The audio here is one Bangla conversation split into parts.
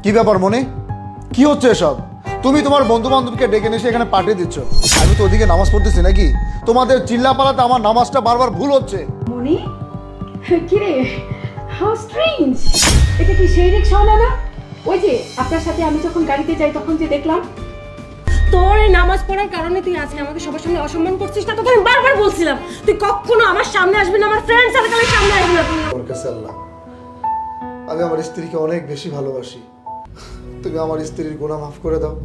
কি ব্যাপার মনে, কি হচ্ছে এসব? তুমি তোমার বন্ধু বান্ধবকে ডেকে নিয়ে এখানে পাঠিয়ে দিচ্ছ, আমি তো ওদিকে নামাজ পড়তেছি নাকি? তোমাদের চিল্লাপালাতে আমার নামাজটা বারবার ভুল হচ্ছে। মনি, কিরে, হাউ স্ট্রেঞ্জ! এটা কি সেই রিক্সাওয়ালা না? ওই যে আপনার সাথে আমি যখন গাড়িতে যাই তখন যে দেখলাম। তোর এই নামাজ পড়ার কারণে তুই আজকে আমাকে সবার সামনে অসম্মান করছিস না? তোকে আমি বারবার বলছিলাম তুই কখনো আমার সামনে আসবি না, আমার ফ্রেন্ড সার্কেলের সামনে আসবি না তুই। ওর কাছে আল্লাহ, আমি আমার স্ত্রীকে অনেক বেশি ভালোবাসি, তুমি আমার স্ত্রীর গুনাহ মাফ করে দাও।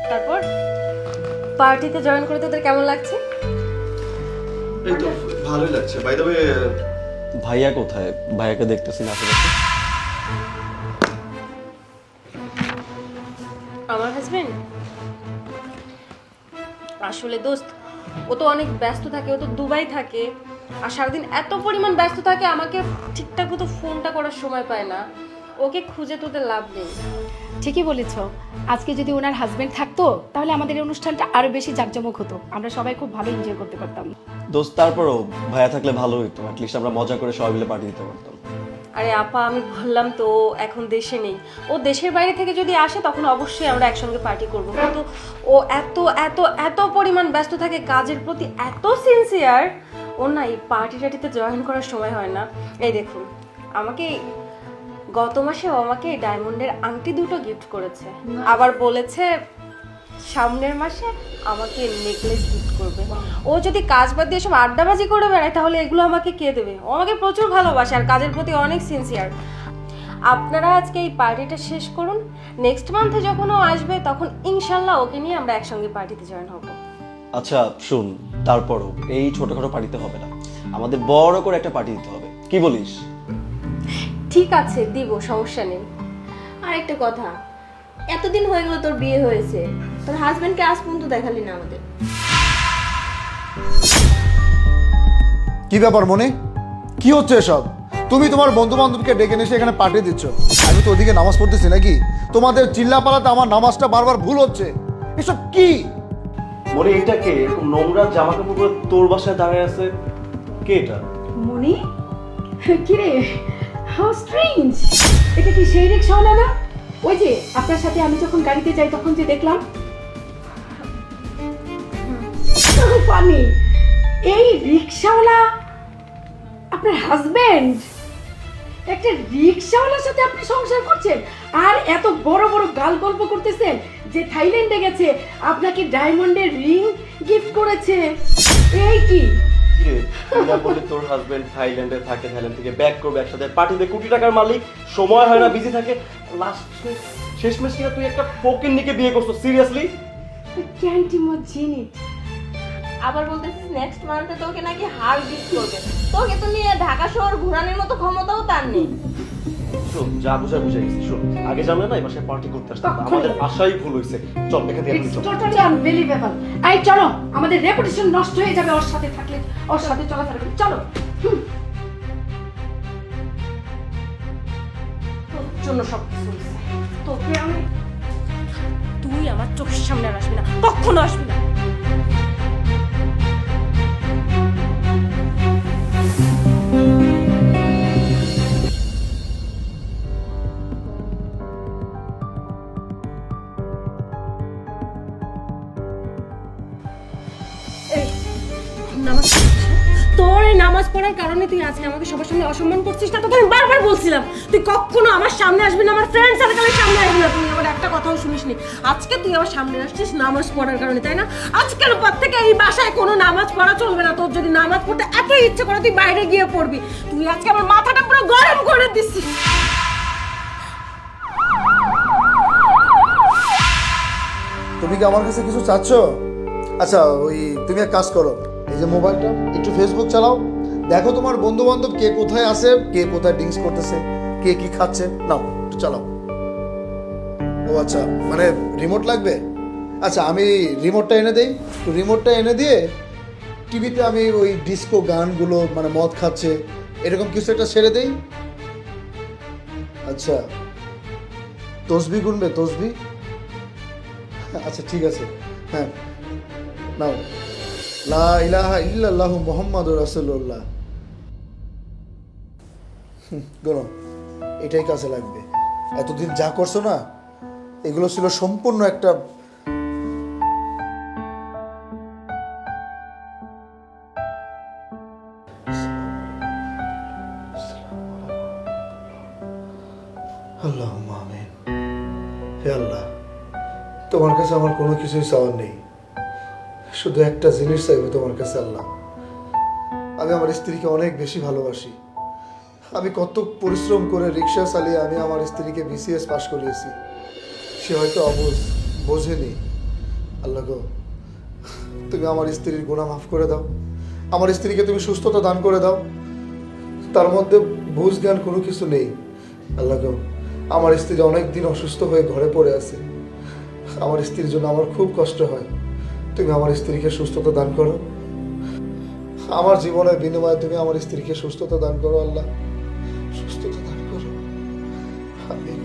তারপর পার্টিতে জয়েন করে তোদের কেমন লাগছে? এই তো ভালোই লাগছে। বাই দ্য ওয়ে, ভাইয়া কোথায়? ভাইয়াকে দেখতেছি না আশেপাশে। আমার হাজবেন্ড আসলে দোস্ত, ও তো অনেক ব্যস্ত থাকে, ও তো দুবাই থাকে আর সারাদিন এত পরিমাণ ব্যস্ত থাকে আমাকে ঠিকঠাক মতো ফোনটা করার সময় পায় না। ওকে খুঁজে তোদের লাভ নেই। ঠিকই বলেছ, আজকে যদি ওনার হাজবেন্ড থাকতো তাহলে আমাদের এই অনুষ্ঠানটা আরো বেশি জাঁকজমক হতো, আমরা সবাই খুব ভালো এনজয় করতে পারতাম। দোস্ত তারপরও ভাইয়া থাকলে ভালো হইতো, অ্যাটলিস্ট আমরা মজা করে সবাই মিলে পার্টি দিতে পারতাম। আরে আপা, আমি বললাম তো ও এখন দেশে নেই। ও দেশের বাইরে থেকে যদি আসে তখন অবশ্যই আমরা একসঙ্গে পার্টি করব, কিন্তু ও এত এত এত পরিমাণ ব্যস্ত থাকে, কাজের প্রতি এত সিনসিয়ার, ও না এই পার্টি টার্টিতে জয়েন করার সময় হয় না। এই দেখুন, আমাকে গত মাসে ও আমাকে ডায়মন্ডের আংটি দুটো গিফট করেছে, আবার বলেছে সামনের মাসে আমাকে নেকলেস গিফট করবে। ও যদি কাজ বাদ দিয়ে সব আড্ডাবাজি করে বেড়ায় তাহলে এগুলো আমাকে কে দেবে? ও আমাকে প্রচুর ভালোবাসে আর কাজের প্রতি অনেক সিনসিয়ার। আপনারা আজকে এই পার্টিটা শেষ করুন, নেক্সট মান্থে যখন ও আসবে তখন ইনশাল্লাহ ওকে নিয়ে আমরা একসঙ্গে পার্টিতে জয়েন হব। আচ্ছা শুন, তারপরও এই ছোটখাটো পার্টিতে হবে না, আমাদের বড় করে একটা পার্টি দিতে হবে, কি বলিস? ঠিক আছে, দিব, সমস্যা নেই। আর একটা কথা, এতদিন হয়ে গেল তোর বিয়ে হয়েছে, তোর হাজবেন্ডকে আজ পর্যন্ত দেখালি না আমাদের। কি ব্যাপার মনে, কি হচ্ছে এসব? তুমি তোমার বন্ধু বান্ধবকে ডেকে নিয়ে এখানে পাঠিয়ে দিচ্ছ, আমি তো ওদিকে নামাজ পড়তেছি নাকি? তোমাদের চিল্লাপালাতে আমার নামাজটা বারবার ভুল হচ্ছে, এসব কি? মনে এটা কে এরকম নোংরা জামা কাপড় পরে তোর বাসায় দাঁড়িয়ে আছে? কে এটা? মনি, কিরে, হাউ স্ট্রেঞ্জ! এটা কি সেই রিক্সাওয়ালা না? ওই যে আপনার সাথে আমি যখন গাড়িতে যাই তখন যে দেখলাম। ফানি, এই রিক্সাওয়ালা আপনার হাজবেন্ড? একটা রিক্সাওয়ালার সাথে আপনি সংসার করছেন আর এত বড় বড় গাল গল্প করতেছেন যে থাইল্যান্ডে গেছে, আপনাকে ডায়মন্ডের রিং গিফট করেছে। এই কি কিরে, তুই না বললি তোর হাজবেন্ড থাইল্যান্ডে থাকে, থাইল্যান্ড থেকে ব্যাক করবে একসাথে পার্টিতে, কোটি টাকার মালিক, সময় হয় না, বিজি থাকে, লাস্টে শেষমেশ কিনা তুই একটা ফকিন্নিকে বিয়ে করছো? সিরিয়াসলি? Can't imagine it. আবার বলতেছিস নেক্সট মান্থে তোকে নাকি হার গিফট করবে। তোকে তো নিয়ে ঢাকা শহর ঘোরানোর মতো ক্ষমতাও তার নেই। শোন, যা বুঝা বুঝে গেছি। শোন, আগে জানলে না এই বাসায় পার্টি করতে আসতাম না, আমাদের আশাই ভুল হয়েছে। চল এখান থেকে ইটস চল। Totally unbelievable. এই চলো, আমাদের রেপুটেশন নষ্ট হয়ে যাবে ওর সাথে থাকলে, ওর সাথে চলাফেরা করলে। চলো। তোর জন্য সব কিছু হয়েছে। তোকে আমি, তুই আমার চোখের সামনে আর আসবি না, কখনো আসবি না। নামাজ পড়ছিস না? তোর এই নামাজ পড়ার কারণে তুই আজকে আমাকে সবার সামনে অসম্মান করছিস না? তোকে আমি বারবার বলছিলাম তুই কখনো আমার সামনে আসবি না, আমার ফ্রেন্ড সার্কেলের সামনে আসবি না। তুই আমার একটা কথাও শুনিসনি। আজকে তুই আমার সামনে আসছিস নামাজ পড়ার কারণে, তাই না? আজকের পর থেকে এই বাসায় কোনো নামাজ পড়া চলবে না। তোর যদি নামাজ পড়তে এত ইচ্ছে করে তুই বাইরে গিয়ে পড়বি। তুই আজকে আমার মাথাটা পুরো গরম করে দিচ্ছিস। তুমি কি আমার কাছে কিছু চাচ্ছ? আচ্ছা, ওই তুমি এক কাজ করো, এই যে মোবাইলটা একটু ফেসবুক চালাও, দেখো তোমার বন্ধু বান্ধব কে কোথায় আছে, কে কোথায় ড্রিঙ্কস করতেছে, কে কি খাচ্ছে, নাও একটু চালাও। ও আচ্ছা, মানে রিমোট লাগবে? আচ্ছা, আমি রিমোটটা এনে দেই, তো রিমোটটা এনে দিয়ে টিভিতে আমি ওই ডিস্কো গানগুলো, মানে মদ খাচ্ছে এরকম কিছু একটা ছেড়ে দেই। আচ্ছা, তসবি গুনবে তসবি? আচ্ছা ঠিক আছে, হ্যাঁ নাও। লা ইলাহা ইল্লাল্লাহু মুহাম্মাদুর রাসূলুল্লাহ। গুনো, এটাই কাজে লাগবে। এতদিন যা করছো না, এগুলো ছিল সম্পূর্ণ একটা আল্লাহুম্মা আমিন। হে আল্লাহ, তোমার কাছে আমার কোনো কিছুই চাওয়ার নেই, শুধু একটা জিনিস চাইবো তোমার কাছে আল্লাহ। আমি আমার স্ত্রীকে অনেক বেশি ভালোবাসি। আমি কত পরিশ্রম করে রিক্সা চালিয়ে আমি আমার স্ত্রীকে বিসিএস পাশ করিয়েছি। সে হয়তো বোঝেনি। আল্লাহ গো, তুমি আমার স্ত্রীর গুনাহ মাফ করে দাও। আমার স্ত্রীকে তুমি সুস্থতা দান করে দাও। তার মধ্যে বুঝ জ্ঞান কোনো কিছু নেই। আল্লাহ গো, আমার স্ত্রী অনেক দিন অসুস্থ হয়ে ঘরে পড়ে আছে। আমার স্ত্রীর জন্য আমার খুব কষ্ট হয়। তুমি আমার স্ত্রীকে সুস্থতা দান করো। আমার জীবনের বিনিময়ে তুমি আমার স্ত্রীকে সুস্থতা দান করো আল্লাহ, সুস্থতা দান করো। আমিন।